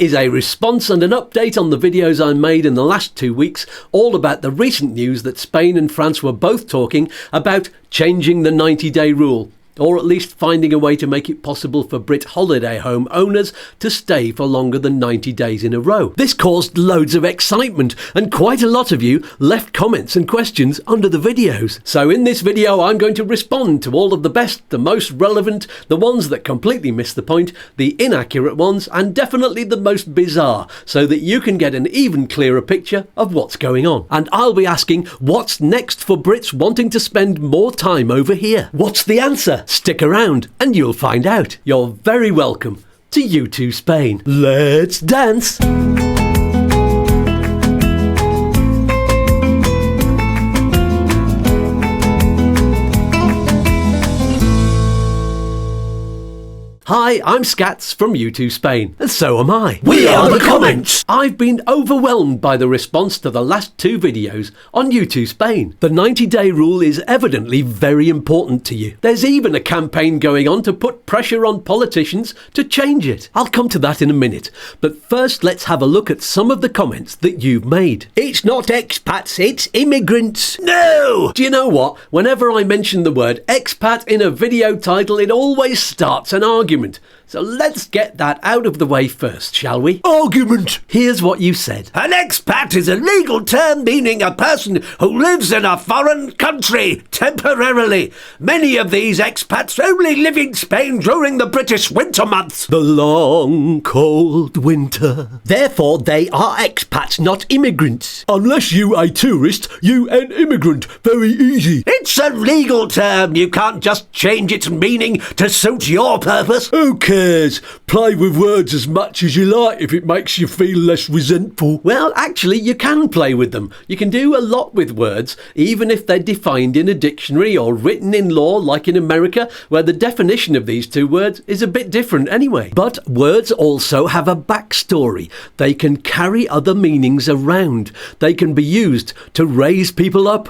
is a response and an update on the videos I made in the last 2 weeks, all about the recent news that Spain and France were both talking about changing the 90-day rule, or at least finding a way to make it possible for Brit holiday home owners to stay for longer than 90 days in a row. This caused loads of excitement, and quite a lot of you left comments and questions under the videos. So in this video I'm going to respond to all of the best, the most relevant, the ones that completely miss the point, the inaccurate ones, and definitely the most bizarre, so that you can get an even clearer picture of what's going on. And I'll be asking, what's next for Brits wanting to spend more time over here? What's the answer? Stick around and you'll find out. You're very welcome to YouTooSpain. Let's dance! Hi, I'm Skatz from YouTooSpain, and so am I. We are the comments! I've been overwhelmed by the response to the last 2 videos on YouTooSpain. The 90-day rule is evidently very important to you. There's even a campaign going on to put pressure on politicians to change it. I'll come to that in a minute, but first let's have a look at some of the comments that you've made. It's not expats, it's immigrants. No! Do you know what? Whenever I mention the word expat in a video title, it always starts an argument. So let's get that out of the way first, shall we? Argument! Here's what you said. An expat is a legal term meaning a person who lives in a foreign country temporarily. Many of these expats only live in Spain during the British winter months. The long, cold winter. Therefore, they are expats, not immigrants. Unless you a tourist, you an immigrant. Very easy. It's a legal term. You can't just change its meaning to suit your purpose. Who cares? Play with words as much as you like if it makes you feel less resentful. Well, actually, you can play with them. You can do a lot with words, even if they're defined in a dictionary or written in law, like in America, where the definition of these 2 words is a bit different anyway. But words also have a backstory. They can carry other meanings around. They can be used to raise people up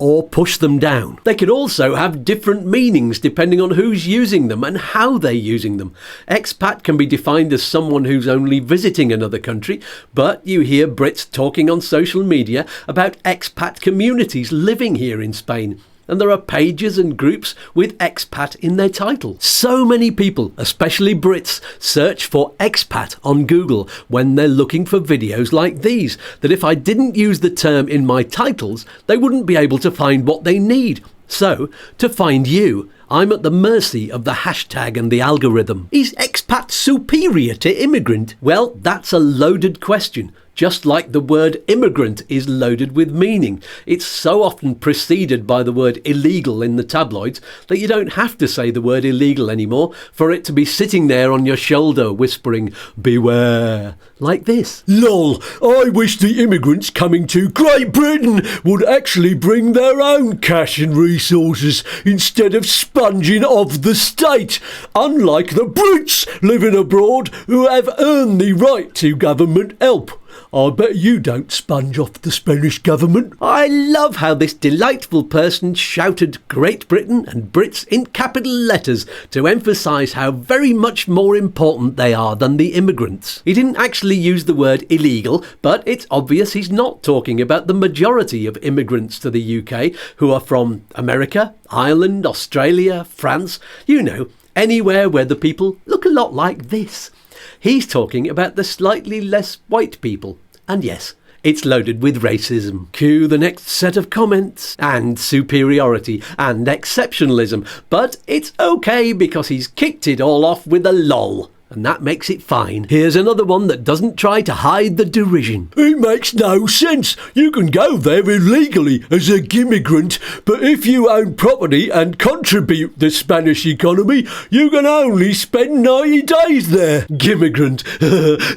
or push them down. They can also have different meanings depending on who's using them and how they're using them. Expat can be defined as someone who's only visiting another country, but you hear Brits talking on social media about expat communities living here in Spain. And there are pages and groups with expat in their title. So many people, especially Brits, search for expat on Google when they're looking for videos like these, that if I didn't use the term in my titles, they wouldn't be able to find what they need. So, to find you, I'm at the mercy of the hashtag and the algorithm. Is expat superior to immigrant? Well, that's a loaded question. Just like the word immigrant is loaded with meaning. It's so often preceded by the word illegal in the tabloids that you don't have to say the word illegal anymore for it to be sitting there on your shoulder whispering, beware, like this. Lol, I wish the immigrants coming to Great Britain would actually bring their own cash and resources instead of sponging off the state, unlike the Brits living abroad who have earned the right to government help. I bet you don't sponge off the Spanish government. I love how this delightful person shouted Great Britain and Brits in capital letters to emphasise how very much more important they are than the immigrants. He didn't actually use the word illegal, but it's obvious he's not talking about the majority of immigrants to the UK who are from America, Ireland, Australia, France, you know, anywhere where the people look a lot like this. He's talking about the slightly less white people. And yes, it's loaded with racism. Cue the next set of comments. And superiority and exceptionalism. But it's okay because he's kicked it all off with a lol. And that makes it fine. Here's another one that doesn't try to hide the derision. It makes no sense. You can go there illegally as a gimmigrant, but if you own property and contribute to the Spanish economy, you can only spend 90 days there. Gimmigrant.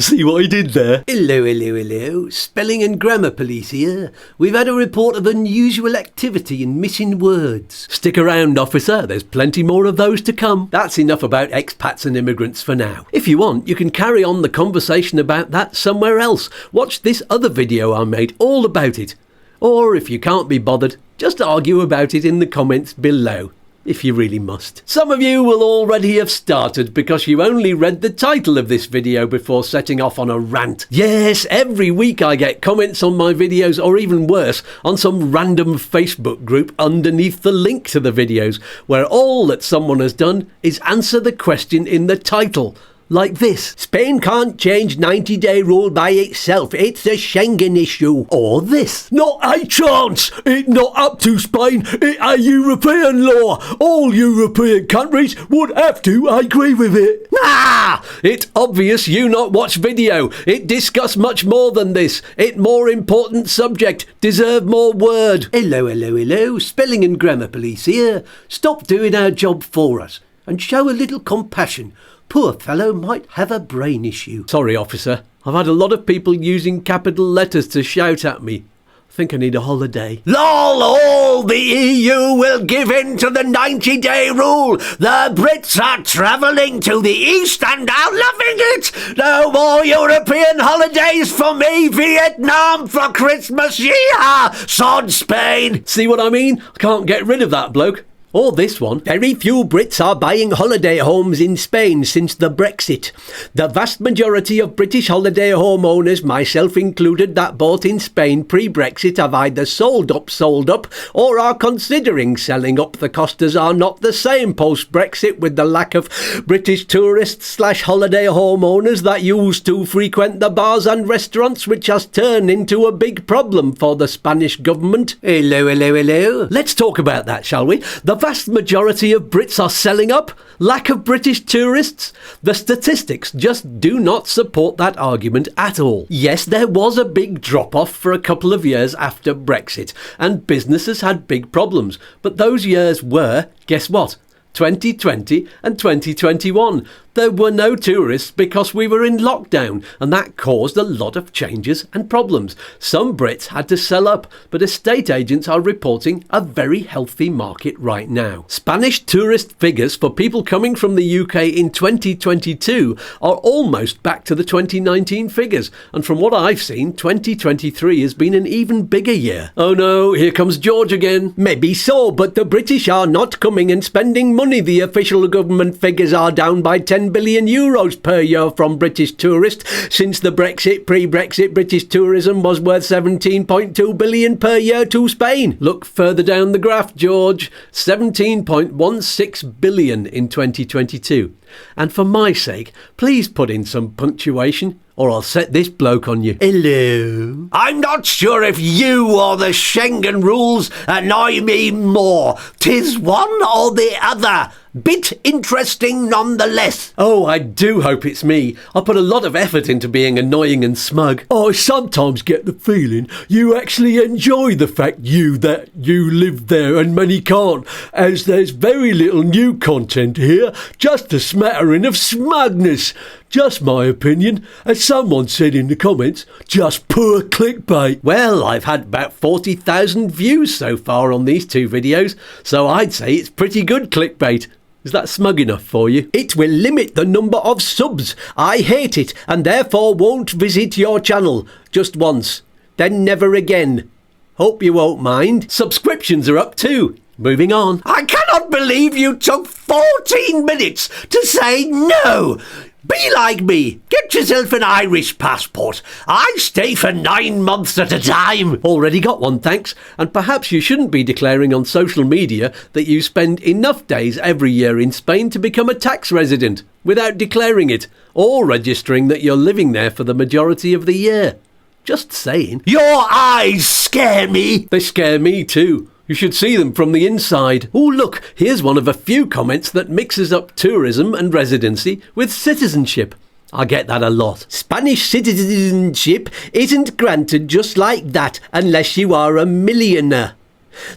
See what I did there? Hello. Spelling and grammar police here. We've had a report of unusual activity and missing words. Stick around, officer. There's plenty more of those to come. That's enough about expats and immigrants for now. If you want, you can carry on the conversation about that somewhere else. Watch this other video I made all about it. Or if you can't be bothered, just argue about it in the comments below. if you really must. Some of you will already have started because you only read the title of this video before setting off on a rant. Yes, every week I get comments on my videos, or even worse, on some random Facebook group underneath the link to the videos, where all that someone has done is answer the question in the title. Like this: Spain can't change 90-day rule by itself, it's a Schengen issue. Or this: Not a chance! It's not up to Spain, it's a European law. All European countries would have to agree with it. Ah! It's obvious you not watch video. It discuss much more than this. It more important subject. Deserve more word. Hello. Spelling and grammar police here. Stop doing our job for us and show a little compassion. Poor fellow might have a brain issue. Sorry, officer. I've had a lot of people using capital letters to shout at me. I think I need a holiday. Lol, all the EU will give in to the 90-day rule. The Brits are travelling to the east and are loving it. No more European holidays for me. Vietnam for Christmas. Yeehaw! Sod Spain. See what I mean? I can't get rid of that bloke. Or this one: very few Brits are buying holiday homes in Spain since the Brexit. The vast majority of British holiday homeowners, myself included, that bought in Spain pre-Brexit have either sold up, or are considering selling up. The costas are not the same post-Brexit, with the lack of British tourists / holiday homeowners that used to frequent the bars and restaurants, which has turned into a big problem for the Spanish government. Hello. Let's talk about that, shall we? The vast majority of Brits are selling up. Lack of British tourists. The statistics just do not support that argument at all. Yes, there was a big drop-off for a couple of years after Brexit, and businesses had big problems. But those years were, guess what? 2020 and 2021. There were no tourists because we were in lockdown, and that caused a lot of changes and problems. Some Brits had to sell up, but estate agents are reporting a very healthy market right now. Spanish tourist figures for people coming from the UK in 2022 are almost back to the 2019 figures, and from what I've seen, 2023 has been an even bigger year. Oh no, here comes George again. Maybe so, but the British are not coming and spending money. The official government figures are down by 10 billion euros per year from British tourists. Since the pre-Brexit British tourism was worth 17.2 billion per year to Spain. Look further down the graph, George. 17.16 billion in 2022. And for my sake, please put in some punctuation, or I'll set this bloke on you. Hello. I'm not sure if you or the Schengen rules annoy me more. 'Tis one or the other. Bit interesting nonetheless. Oh, I do hope it's me. I put a lot of effort into being annoying and smug. I sometimes get the feeling you actually enjoy the fact that you live there and many can't, as there's very little new content here, just a smattering of smugness. Just my opinion. As someone said in the comments, just poor clickbait. Well, I've had about 40,000 views so far on these two videos, so I'd say it's pretty good clickbait. Is that smug enough for you? It will limit the number of subs. I hate it, and therefore won't visit your channel. Just once, then never again. Hope you won't mind. Subscriptions are up too. Moving on. I cannot believe you took 14 minutes to say no. Be like me. Get yourself an Irish passport. I stay for 9 months at a time. Already got one, thanks. And perhaps you shouldn't be declaring on social media that you spend enough days every year in Spain to become a tax resident without declaring it, or registering that you're living there for the majority of the year. Just saying. Your eyes scare me. They scare me too. You should see them from the inside. Oh, look, here's one of a few comments that mixes up tourism and residency with citizenship. I get that a lot. Spanish citizenship isn't granted just like that unless you are a millionaire.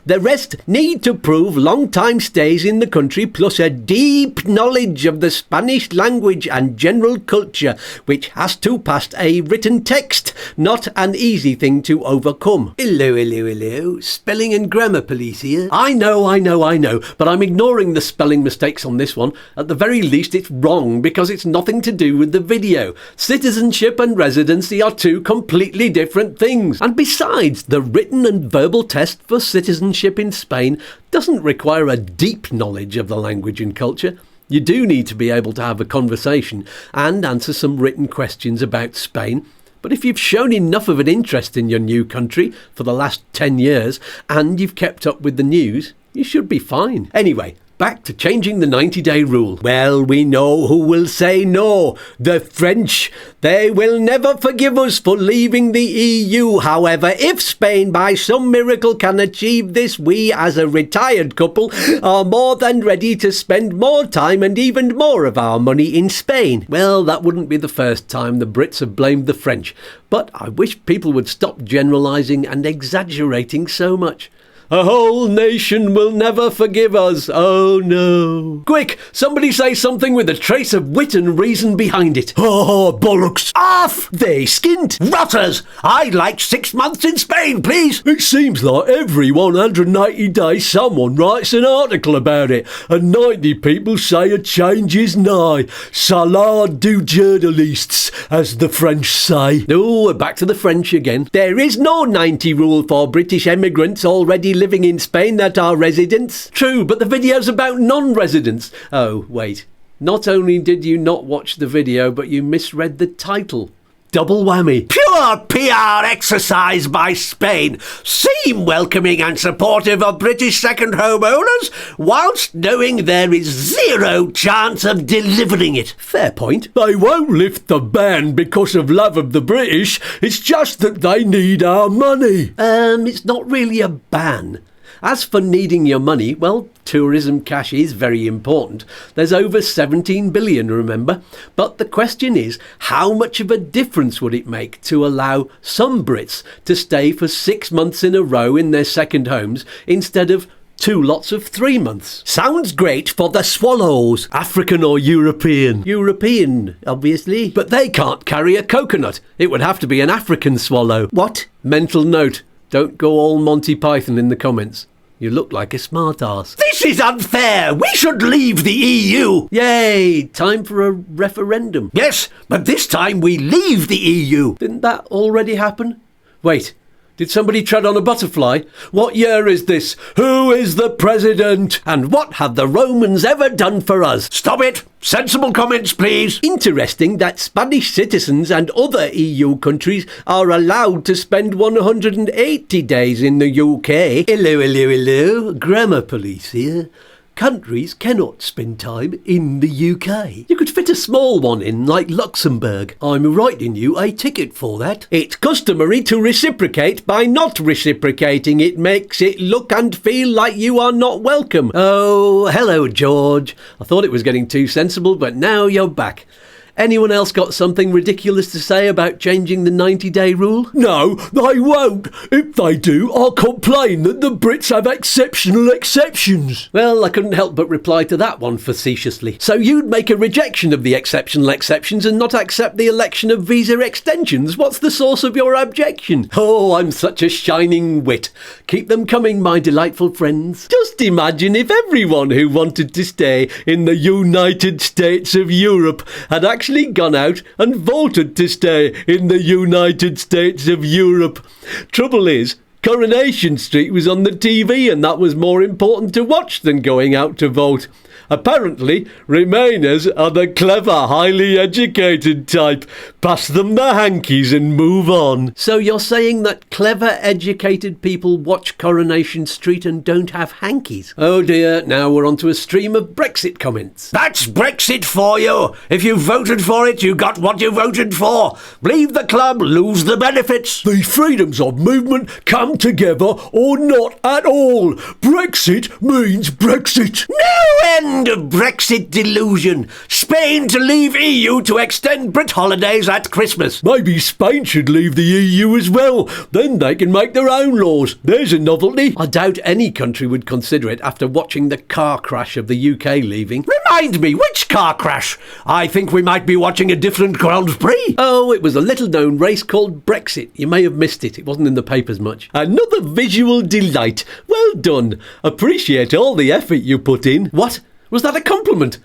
The rest need to prove long-time stays in the country plus a deep knowledge of the Spanish language and general culture, which has to pass a written text, not an easy thing to overcome. Hello. Spelling and grammar police here. I know, but I'm ignoring the spelling mistakes on this one. At the very least, it's wrong because it's nothing to do with the video. Citizenship and residency are two completely different things. And besides, the written and verbal test for citizenship citizenship in Spain doesn't require a deep knowledge of the language and culture. You do need to be able to have a conversation and answer some written questions about Spain. But if you've shown enough of an interest in your new country for the last 10 years and you've kept up with the news, you should be fine. Anyway, back to changing the 90-day rule. Well, we know who will say no. The French. They will never forgive us for leaving the EU. However, if Spain by some miracle can achieve this, we as a retired couple are more than ready to spend more time and even more of our money in Spain. Well, that wouldn't be the first time the Brits have blamed the French, but I wish people would stop generalising and exaggerating so much. A whole nation will never forgive us. Oh no. Quick, somebody say something with a trace of wit and reason behind it. Oh, bollocks. Off! They skint. Rotters! I'd like 6 months in Spain, please. It seems like every 180 days someone writes an article about it, and 90 people say a change is nigh. Salade du journalists, as the French say. Oh, we're back to the French again. There is no 90 rule for British emigrants already living in Spain that are residents. True, but the video's about non-residents. Oh, wait. Not only did you not watch the video, but you misread the title. Double whammy. Pure PR exercise by Spain. Seem welcoming and supportive of British second home owners, whilst knowing there is zero chance of delivering it. Fair point. They won't lift the ban because of love of the British. It's just that they need our money. It's not really a ban. As for needing your money, well, tourism cash is very important. There's over 17 billion, remember? But the question is, how much of a difference would it make to allow some Brits to stay for 6 months in a row in their second homes instead of 2 lots of 3 months? Sounds great for the swallows. African or European? European, obviously. But they can't carry a coconut. It would have to be an African swallow. What? Mental note. Don't go all Monty Python in the comments. You look like a smart-ass. This is unfair. We should leave the EU. Yay! Time for a referendum. Yes, but this time we leave the EU. Didn't that already happen? Wait, did somebody tread on a butterfly? What year is this? Who is the president? And what have the Romans ever done for us? Stop it. Sensible comments, please. Interesting that Spanish citizens and other EU countries are allowed to spend 180 days in the UK. Hello. Grammar police here. Countries cannot spend time in the UK. You could fit a small one in, like Luxembourg. I'm writing you a ticket for that. It's customary to reciprocate by not reciprocating. It makes it look and feel like you are not welcome. Oh, hello, George. I thought it was getting too sensible, but now you're back. Anyone else got something ridiculous to say about changing the 90-day rule? No, they won't. If they do, I'll complain that the Brits have exceptional exceptions. Well, I couldn't help but reply to that one facetiously. So you'd make a rejection of the exceptional exceptions and not accept the election of visa extensions? What's the source of your objection? Oh, I'm such a shining wit. Keep them coming, my delightful friends. Just imagine if everyone who wanted to stay in the United States of Europe had actually gone out and voted to stay in the United States of Europe. Trouble is, Coronation Street was on the TV and that was more important to watch than going out to vote. Apparently, Remainers are the clever, highly educated type. Pass them the hankies and move on. So you're saying that clever, educated people watch Coronation Street and don't have hankies? Oh dear, now we're on to a stream of Brexit comments. That's Brexit for you. If you voted for it, you got what you voted for. Leave the club, lose the benefits. The freedoms of movement come together or not at all. Brexit means Brexit. No end of Brexit delusion. Spain to leave EU to extend Brit holidays at Christmas. Maybe Spain should leave the EU as well. Then they can make their own laws. There's a novelty. I doubt any country would consider it after watching the car crash of the UK leaving. Remind me, which car crash? I think we might be watching a different Grand Prix. Oh, it was a little-known race called Brexit. You may have missed it. It wasn't in the papers much. Another visual delight. Well done. Appreciate all the effort you put in. What? Was that a compliment?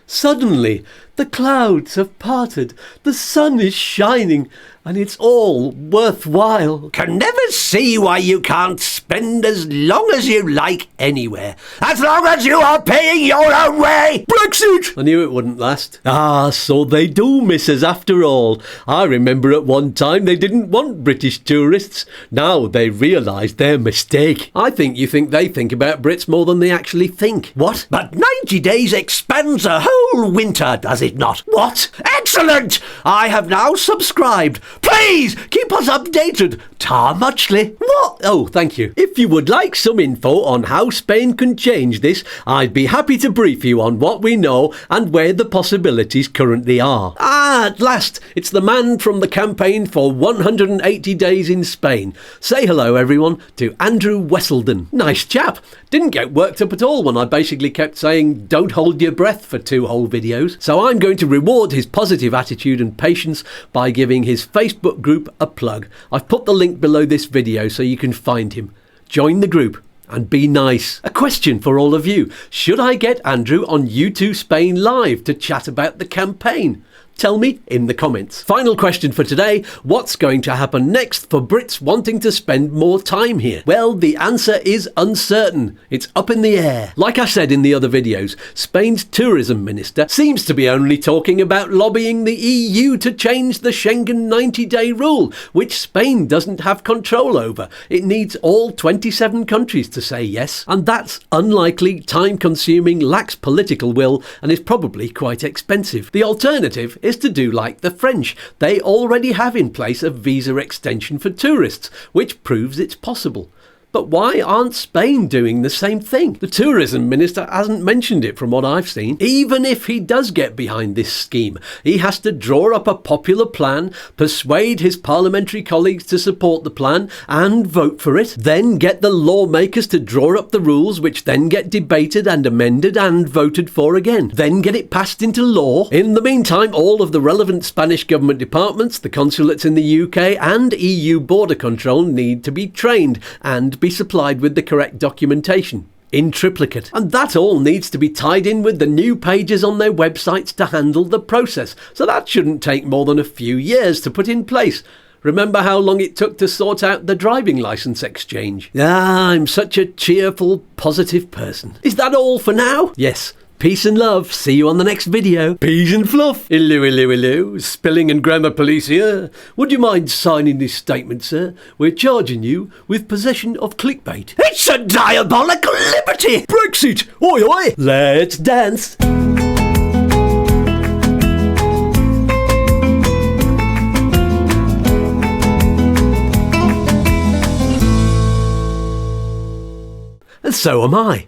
Suddenly, The clouds have parted, the sun is shining, and it's all worthwhile. Can never see why you can't spend as long as you like anywhere, as long as you are paying your own way. Brexit! I knew it wouldn't last. Ah, so they do miss us after all. I remember at one time they didn't want British tourists. Now they realise their mistake. I think you think they think about Brits more than they actually think. What? But 90 days expands a whole winter, does it not? What? Excellent! I have now subscribed. Please keep us updated. Ta muchly. What? Oh, thank you. If you would like some info on how Spain can change this, I'd be happy to brief you on what we know and where the possibilities currently are. Ah, at last, it's the man from the campaign for 180 days in Spain. Say hello, everyone, to Andrew Wesseldon. Nice chap. Didn't get worked up at all when I basically kept saying don't hold your breath for 2 whole videos. So I'm going to reward his positive attitude and patience by giving his Facebook group a plug. I've put the link below this video so you can find him. Join the group and be nice. A question for all of you. Should I get Andrew on YouTooSpain Live to chat about the campaign? Tell me in the comments. Final question for today. What's going to happen next for Brits wanting to spend more time here? Well, the answer is uncertain. It's up in the air. Like I said in the other videos, Spain's tourism minister seems to be only talking about lobbying the EU to change the Schengen 90-day rule, which Spain doesn't have control over. It needs all 27 countries to say yes, and that's unlikely, time-consuming, lacks political will, and is probably quite expensive. The alternative is to do like the French. They already have in place a visa extension for tourists, which proves it's possible. But why aren't Spain doing the same thing? The tourism minister hasn't mentioned it from what I've seen. Even if he does get behind this scheme, he has to draw up a popular plan, persuade his parliamentary colleagues to support the plan and vote for it, then get the lawmakers to draw up the rules, which then get debated and amended and voted for again, then get it passed into law. In the meantime, all of the relevant Spanish government departments, the consulates in the UK and EU border control need to be trained and be supplied with the correct documentation in triplicate, and that all needs to be tied in with the new pages on their websites to handle the process, so that shouldn't take more than a few years to put in place. Remember how long it took to sort out the driving licence exchange? Ah, I'm such a cheerful, positive person. Is that all for now? Yes. Peace and love. See you on the next video. Peas and fluff. Hello, hello, hello. Spelling and grammar police here. Would you mind signing this statement, sir? We're charging you with possession of clickbait. It's a diabolical liberty. Brexit! Oi, oi! Let's dance. And so am I.